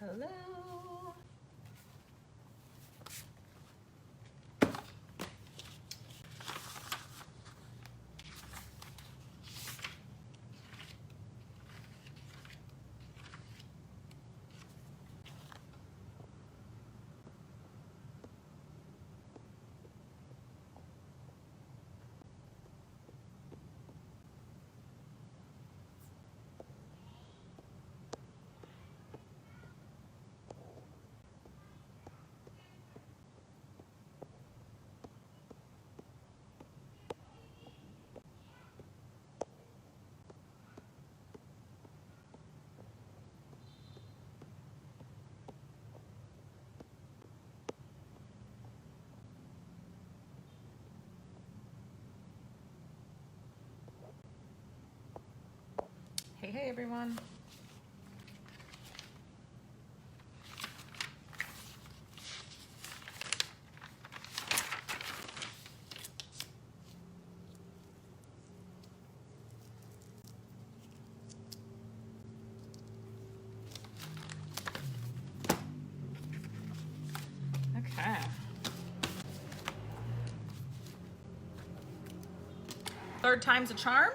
Hello. Hey everyone. Okay. Third time's a charm?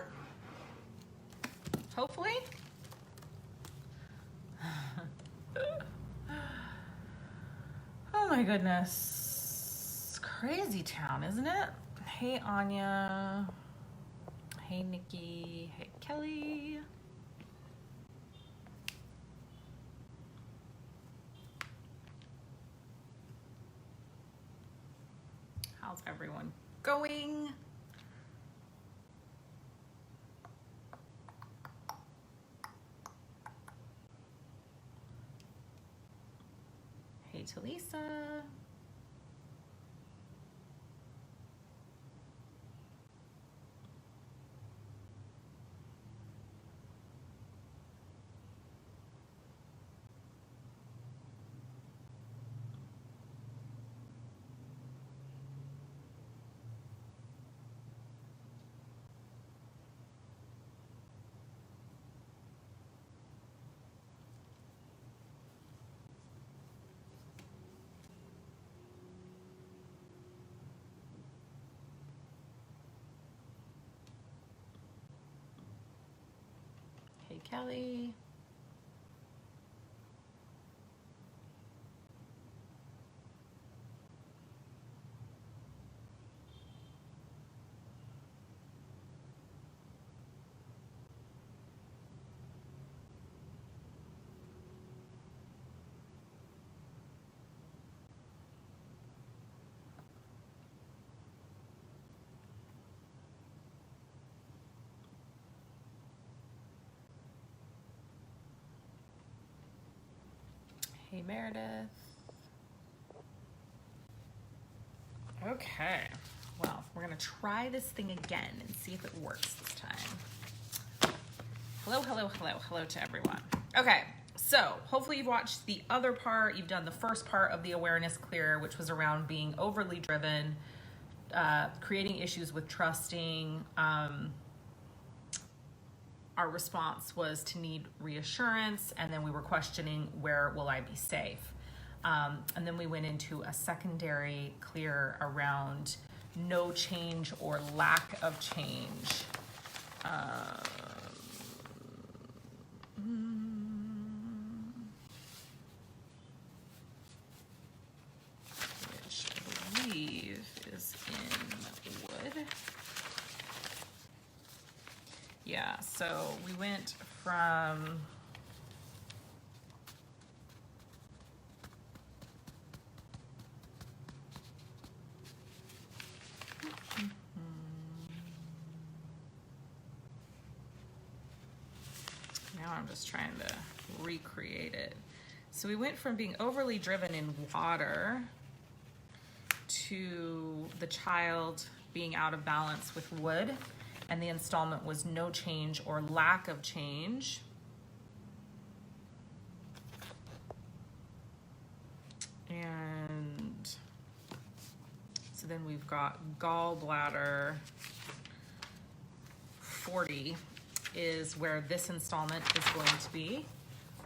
Hopefully. Oh my goodness. Crazy town, isn't it? Hey Anya. Hey Nikki. Hey Kelly. How's everyone going? Hey Talisa. Hey Kelly. Hey Meredith. Okay, well, we're gonna try this thing again and see if it works this time. Hello to everyone. Okay, so hopefully you've watched the other part. You've done the first part of the awareness clear, which was around being overly driven, creating issues with trusting. Our response was to need reassurance, and then we were questioning, where will I be safe? And then we went into a secondary clear around no change or lack of change. Which I believe is in wood. Yeah, so we went from now I'm just trying to recreate it. So we went from being overly driven in water to the child being out of balance with wood, and the installment was no change or lack of change. And so then we've got gallbladder 40 is where this installment is going to be.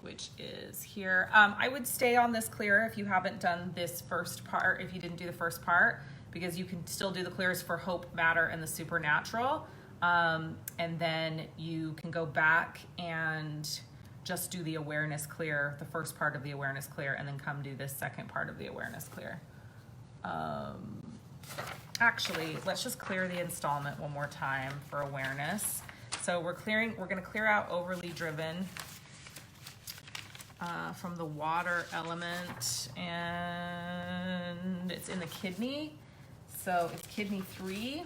which is here. I would stay on this clear if you haven't done this first part, if you didn't do the first part, because you can still do the clears for hope, matter, and the supernatural. And then you can go back and just do the awareness clear, the first part of the awareness clear, and then come do this second part of the awareness clear. Actually, let's just clear the installment one more time for awareness. So we're going to clear out overly driven from the water element, and it's in the kidney. So it's kidney 3.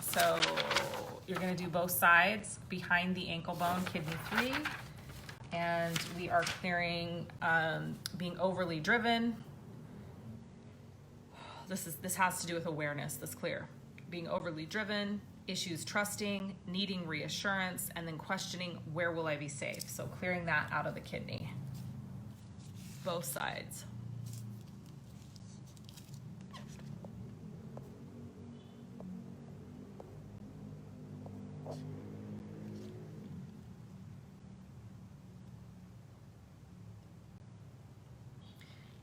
So you're going to do both sides behind the ankle bone, kidney 3. And we are clearing being overly driven. This has to do with awareness, this clear. Being overly driven, issues trusting, needing reassurance, and then questioning, where will I be safe? So clearing that out of the kidney. Both sides.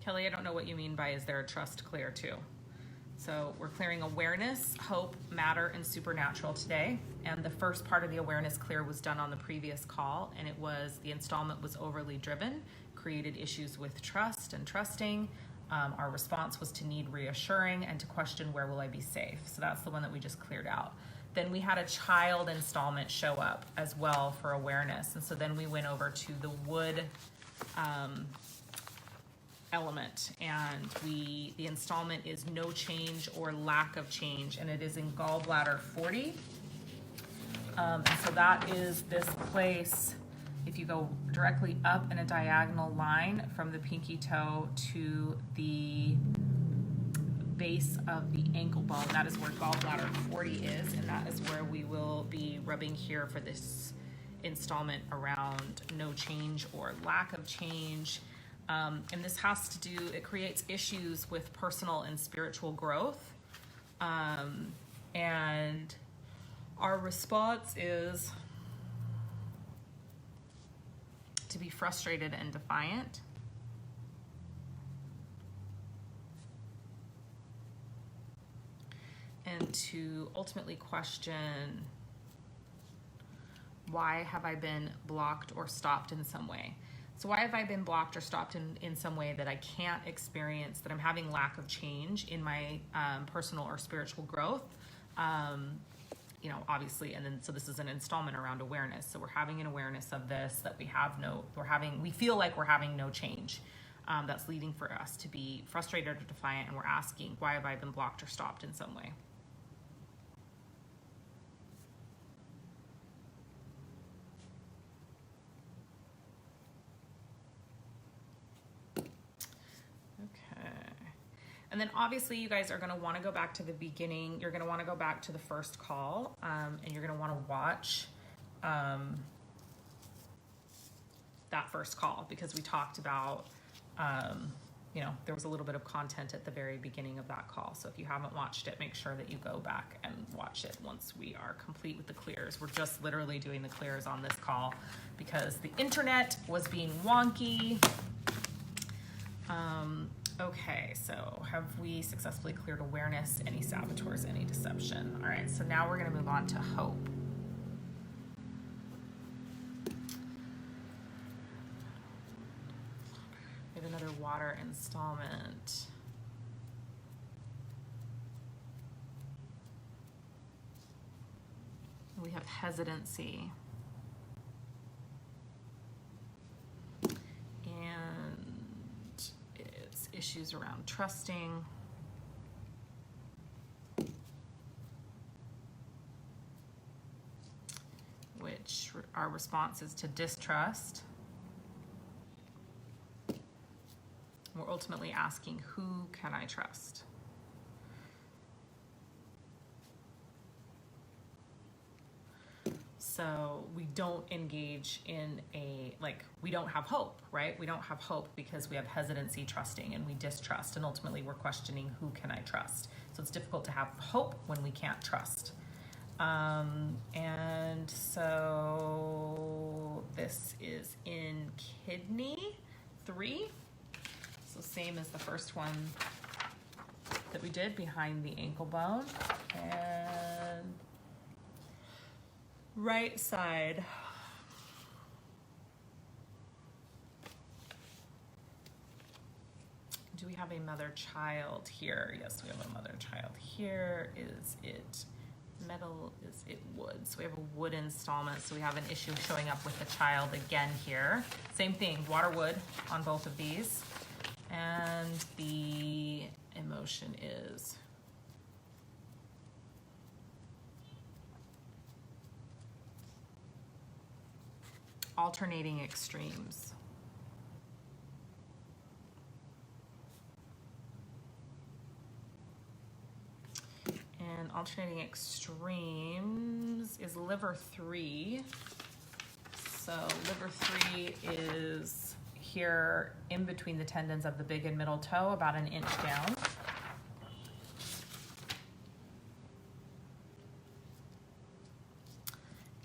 Kelly, I don't know what you mean by is there a trust clear too? So we're clearing awareness, hope, matter, and supernatural today. And the first part of the awareness clear was done on the previous call, and it was the installment was overly driven, created issues with trust and trusting. Our response was to need reassuring and to question, where will I be safe? So that's the one that we just cleared out. Then we had a child installment show up as well for awareness. And so then we went over to the wood element, and the installment is no change or lack of change, and it is in gallbladder 40. And so that is this place, if you go directly up in a diagonal line from the pinky toe to the base of the ankle bone, that is where gallbladder 40 is, and that is where we will be rubbing here for this installment around no change or lack of change. And this has to do, it creates issues with personal and spiritual growth. And our response is to be frustrated and defiant. And to ultimately question, why have I been blocked or stopped in some way? So why have I been blocked or stopped in some way that I can't experience, that I'm having lack of change in my personal or spiritual growth? You know, obviously, and then so this is an installment around awareness. So we're having an awareness of this, that we feel like we're having no change. That's leading for us to be frustrated or defiant, and we're asking, why have I been blocked or stopped in some way? And then obviously you guys are going to want to go back to the beginning. You're going to want to go back to the first call, and you're going to want to watch that first call, because we talked about, you know, there was a little bit of content at the very beginning of that call. So if you haven't watched it, make sure that you go back and watch it once we are complete with the clears. We're just literally doing the clears on this call because the internet was being wonky. Okay, so have we successfully cleared awareness, any saboteurs, any deception? All right, so now we're going to move on to hope. We have another water installment. We have hesitancy. Issues around trusting. Which our response is to distrust. We're ultimately asking, who can I trust? So we don't engage in we don't have hope, right? We don't have hope because we have hesitancy, trusting, and we distrust. And ultimately we're questioning, who can I trust? So it's difficult to have hope when we can't trust. And so this is in kidney 3. So same as the first one that we did, behind the ankle bone. And right side. Do we have a mother-child here? Yes, we have a mother-child here. Is it metal? Is it wood? So we have a wood installment. So we have an issue showing up with the child again here. Same thing, water wood on both of these. And the emotion is alternating extremes. And alternating extremes is liver 3. So liver 3 is here in between the tendons of the big and middle toe, about an inch down.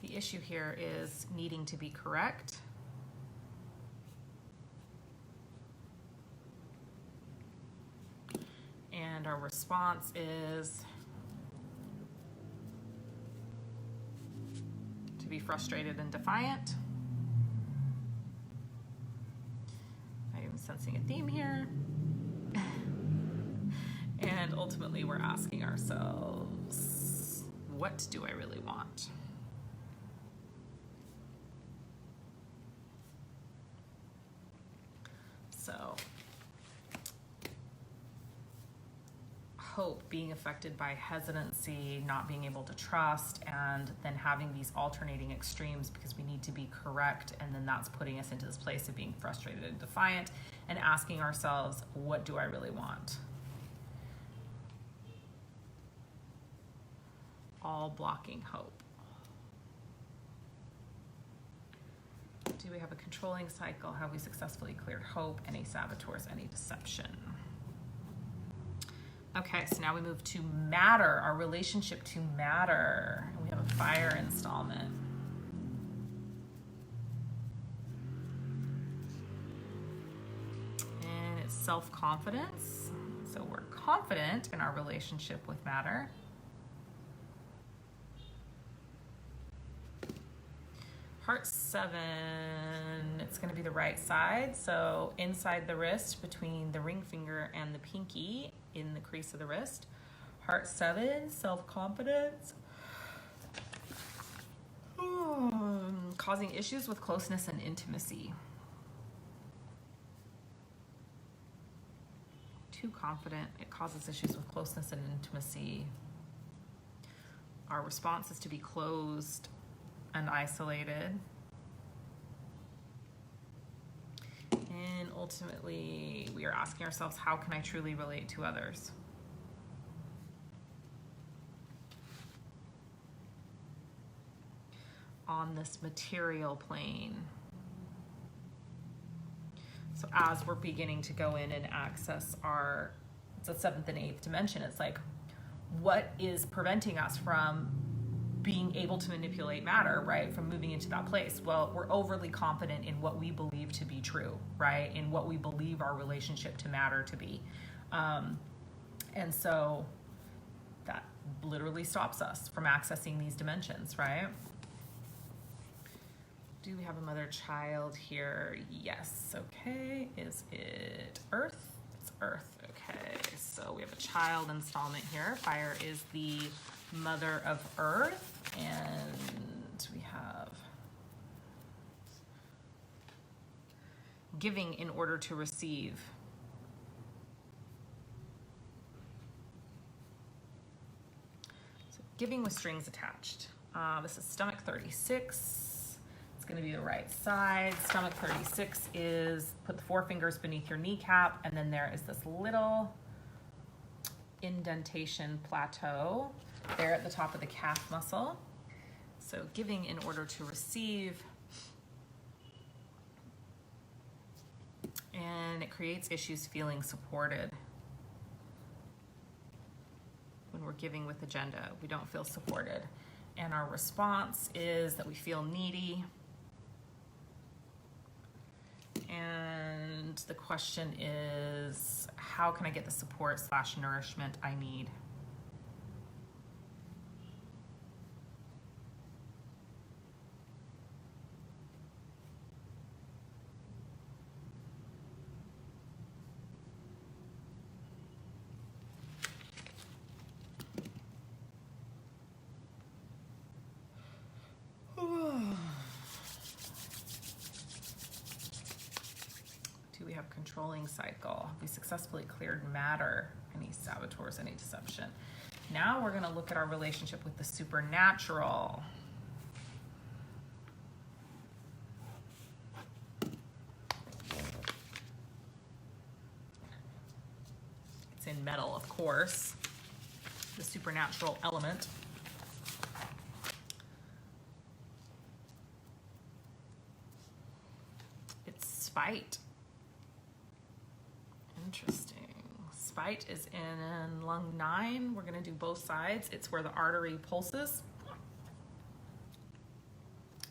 The issue here is needing to be correct. And our response is to be frustrated and defiant. I'm sensing a theme here. And ultimately we're asking ourselves, what do I really want? So hope being affected by hesitancy, not being able to trust, and then having these alternating extremes because we need to be correct, and then that's putting us into this place of being frustrated and defiant and asking ourselves, what do I really want? All blocking hope. Do we have a controlling cycle? Have we successfully cleared hope? Any saboteurs? Any deception? Okay, so now we move to matter, our relationship to matter. And we have a fire installment. And it's self-confidence. So we're confident in our relationship with matter. Heart 7, it's going to be the right side. So inside the wrist, between the ring finger and the pinky, in the crease of the wrist. Heart 7, self-confidence. Causing issues with closeness and intimacy. Too confident, it causes issues with closeness and intimacy. Our response is to be closed and isolated. And ultimately, we are asking ourselves, how can I truly relate to others? On this material plane. So as we're beginning to go in and access our, it's the 7th and 8th dimension, it's like, what is preventing us from being able to manipulate matter, right? From moving into that place. Well, we're overly confident in what we believe to be true, right? In what we believe our relationship to matter to be. And so that literally stops us from accessing these dimensions, right? Do we have a mother-child here? Yes, okay. Is it Earth? It's Earth, okay. So we have a child installment here. Fire is the mother of Earth. And we have giving in order to receive. So giving with strings attached. This is stomach 36. It's going to be the right side. Stomach 36 is put the 4 fingers beneath your kneecap, and then there is this little indentation plateau there at the top of the calf muscle. So giving in order to receive. And it creates issues feeling supported. When we're giving with agenda, we don't feel supported. And our response is that we feel needy. And the question is, how can I get the support / nourishment I need? Do we have controlling cycle? Have we successfully cleared matter? Any saboteurs, any deception? Now we're going to look at our relationship with the supernatural. It's in metal, of course, the supernatural element. It's spite. Interesting. Spite is in lung 9. We're going to do both sides. It's where the artery pulses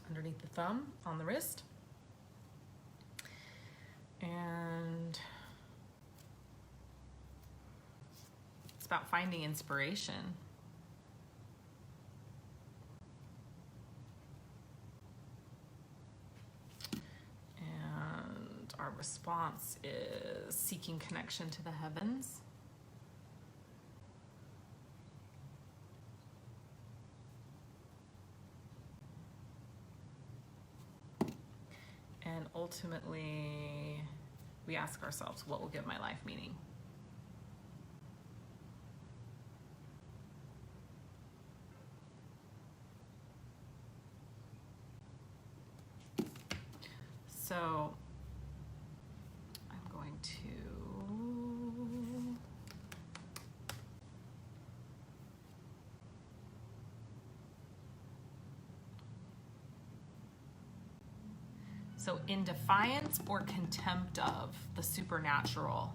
underneath the thumb on the wrist. And it's about finding inspiration. Our response is seeking connection to the heavens. And ultimately, we ask ourselves, what will give my life meaning? So So in defiance or contempt of the supernatural,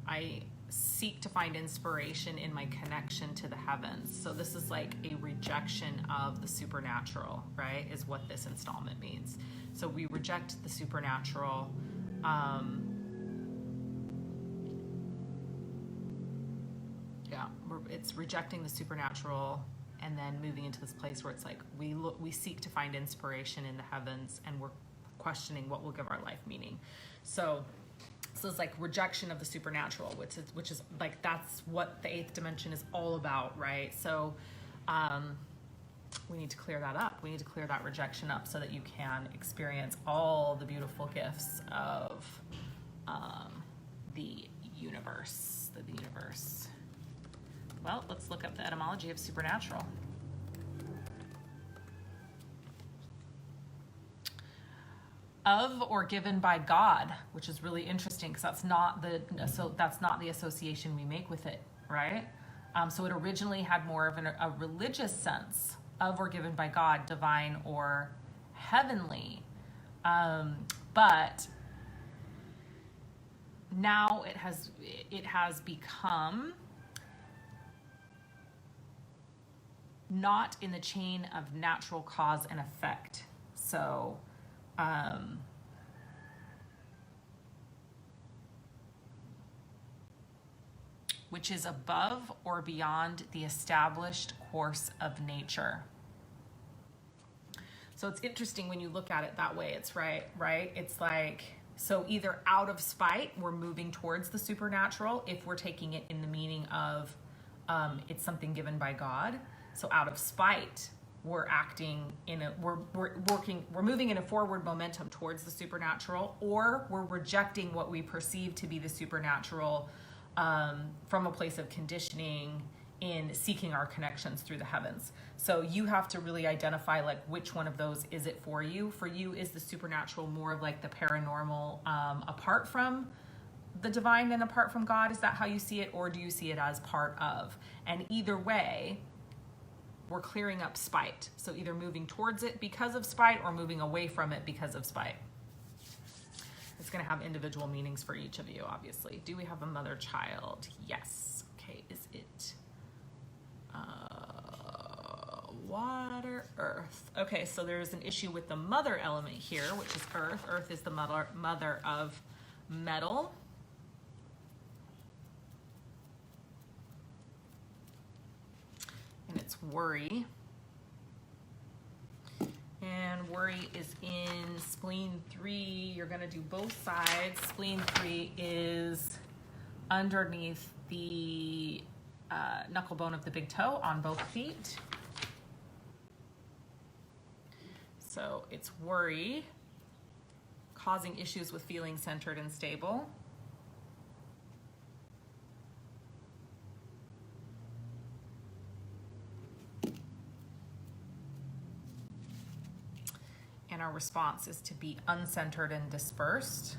I seek to find inspiration in my connection to the heavens. So this is like a rejection of the supernatural, right? Is what this installment means. So we reject the supernatural. It's rejecting the supernatural and then moving into this place where it's like we seek to find inspiration in the heavens, and we're questioning what will give our life meaning. So it's like rejection of the supernatural, which is like, that's what the 8th dimension is all about, right? So we need to clear that up. We need to clear that rejection up so that you can experience all the beautiful gifts of the universe. Well, let's look up the etymology of supernatural. Of or given by God, which is really interesting because that's not the association we make with it, right? So it originally had more of a religious sense, of or given by God, divine or heavenly, but now it has become not in the chain of natural cause and effect. So which is above or beyond the established course of nature. So it's interesting when you look at it that way. It's right? It's like, so either out of spite, we're moving towards the supernatural, if we're taking it in the meaning of it's something given by God. So out of spite, we're moving in a forward momentum towards the supernatural, or we're rejecting what we perceive to be the supernatural from a place of conditioning in seeking our connections through the heavens. So you have to really identify like which one of those is it for you. For you, is the supernatural more of like the paranormal apart from the divine and apart from God? Is that how you see it? Or do you see it as part of? And either way, we're clearing up spite. So either moving towards it because of spite or moving away from it because of spite. It's going to have individual meanings for each of you, obviously. Do we have a mother child? Yes. Okay, is it water, earth. Okay, so there's an issue with the mother element here, which is earth. Earth is the mother of metal. And it's worry. And worry is in spleen 3. You're going to do both sides. Spleen 3 is underneath the knuckle bone of the big toe on both feet. So it's worry, causing issues with feeling centered and stable. And our response is to be uncentered and dispersed.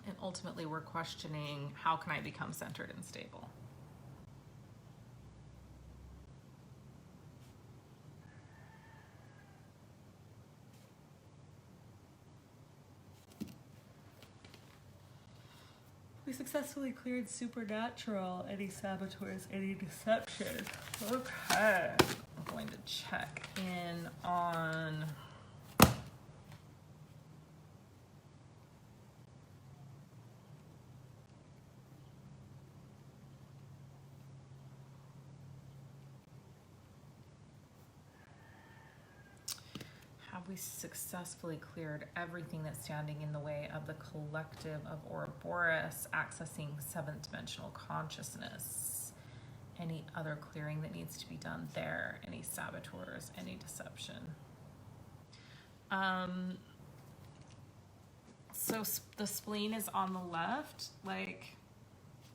And ultimately, we're questioning, how can I become centered and stable? We successfully cleared supernatural, any saboteurs, any deception. Okay. I'm going to check in on we successfully cleared everything that's standing in the way of the collective of Ouroboros accessing 7th dimensional consciousness. Any other clearing that needs to be done there? Any saboteurs? Any deception? So the spleen is on the left, like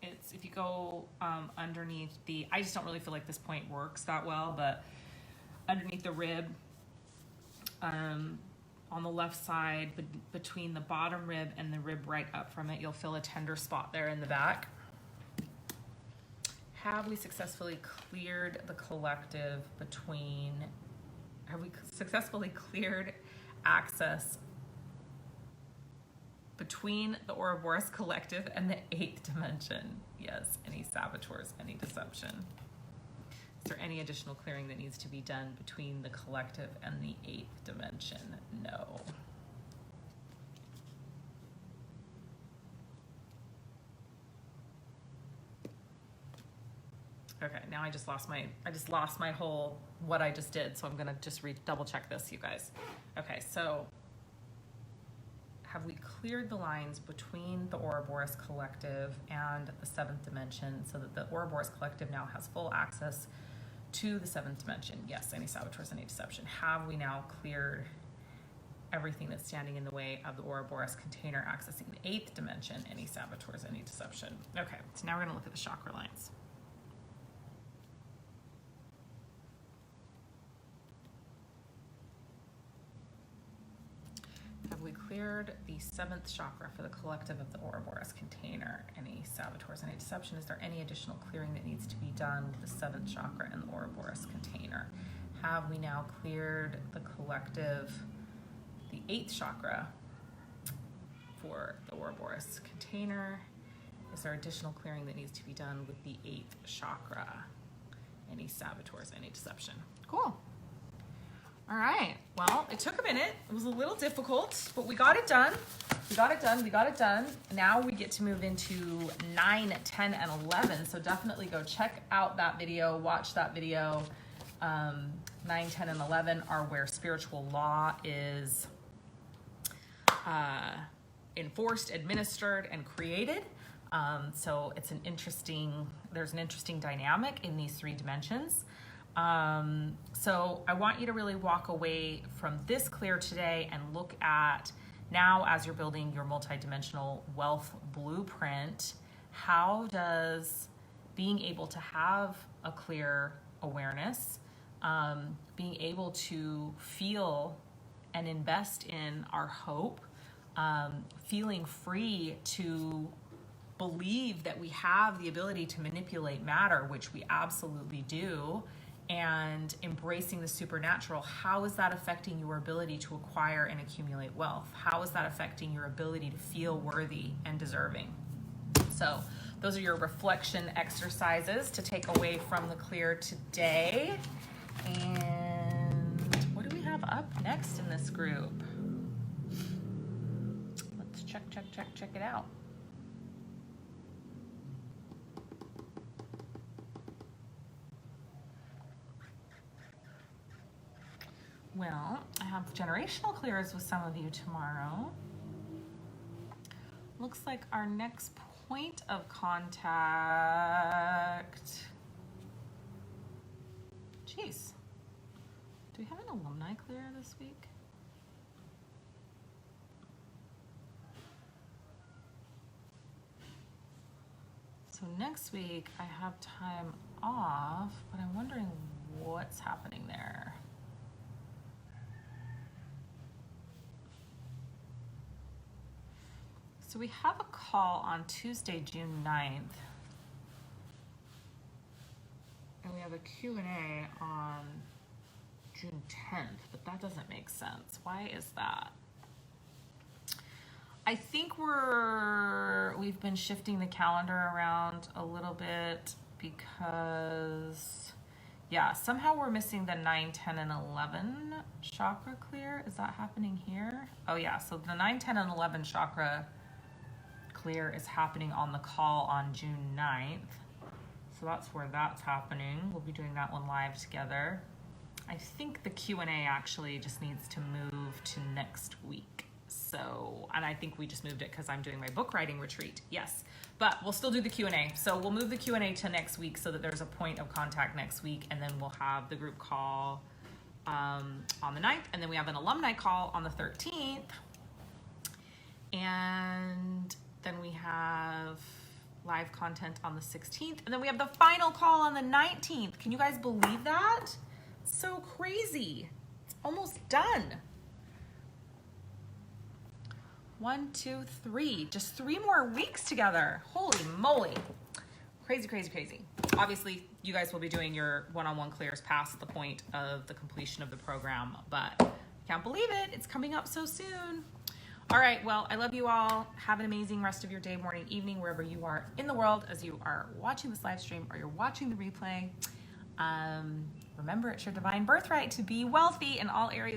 it's, if you go underneath the, I just don't really feel like this point works that well, but underneath the rib, on the left side, between the bottom rib and the rib right up from it, you'll feel a tender spot there in the back. Have we successfully cleared the collective between, have we successfully cleared access between the Ouroboros collective and the 8th dimension? Yes. Any saboteurs, any deception? Is there any additional clearing that needs to be done between the collective and the 8th dimension? No. Okay, now I just lost my whole, what I just did, so I'm gonna just double check this, you guys. Okay, so have we cleared the lines between the Ouroboros collective and the 7th dimension so that the Ouroboros collective now has full access to the 7th dimension? Yes. Any saboteurs, any deception? Have we now cleared everything that's standing in the way of the Ouroboros container accessing the 8th dimension? Any saboteurs, any deception? Okay, so now we're gonna look at the chakra lines. Have we cleared the 7th chakra for the collective of the Ouroboros container? Any saboteurs, any deception? Is there any additional clearing that needs to be done with the 7th chakra and the Ouroboros container? Have we now cleared the collective, the 8th chakra for the Ouroboros container? Is there additional clearing that needs to be done with the 8th chakra? Any saboteurs, any deception? Cool. All right, well, it took a minute. It was a little difficult, but we got it done. We got it done, we got it done. Now we get to move into 9, 10, and 11. So definitely go check out that video, watch that video. 9, 10, and 11 are where spiritual law is enforced, administered, and created. So it's there's an interesting dynamic in these 3 dimensions. So I want you to really walk away from this clear today and look at, now as you're building your multidimensional wealth blueprint, how does being able to have a clear awareness, being able to feel and invest in our hope, feeling free to believe that we have the ability to manipulate matter, which we absolutely do, and embracing the supernatural, how is that affecting your ability to acquire and accumulate wealth? How is that affecting your ability to feel worthy and deserving? So Those are your reflection exercises to take away from the clear today. And what do we have up next in this group? Let's check it out. Well, I have generational clears with some of you tomorrow. Looks like our next point of contact. Jeez. Do we have an alumni clear this week? So next week I have time off, but I'm wondering what's happening there. So we have a call on Tuesday, June 9th. And we have a Q&A on June 10th, but that doesn't make sense. Why is that? I think we've been shifting the calendar around a little bit because, yeah, somehow we're missing the 9, 10, and 11 chakra clear. Is that happening here? Oh yeah, so the 9, 10, and 11 chakra clear is happening on the call on June 9th. So that's where that's happening. We'll be doing that one live together. I think the Q&A actually just needs to move to next week. So, and I think we just moved it because I'm doing my book writing retreat. Yes, but we'll still do the Q&A. So we'll move the Q&A to next week so that there's a point of contact next week, and then we'll have the group call on the 9th, and then we have an alumni call on the 13th. And then we have live content on the 16th, and then we have the final call on the 19th. Can you guys believe that? It's so crazy. It's almost done. 1, 2, 3. Just 3 more weeks together. Holy moly. Crazy, crazy, crazy. Obviously, you guys will be doing your one-on-one clears past the point of the completion of the program, but I can't believe it. It's coming up so soon. All right, well, I love you all. Have an amazing rest of your day, morning, evening, wherever you are in the world as you are watching this live stream or you're watching the replay. Remember, it's your divine birthright to be wealthy in all areas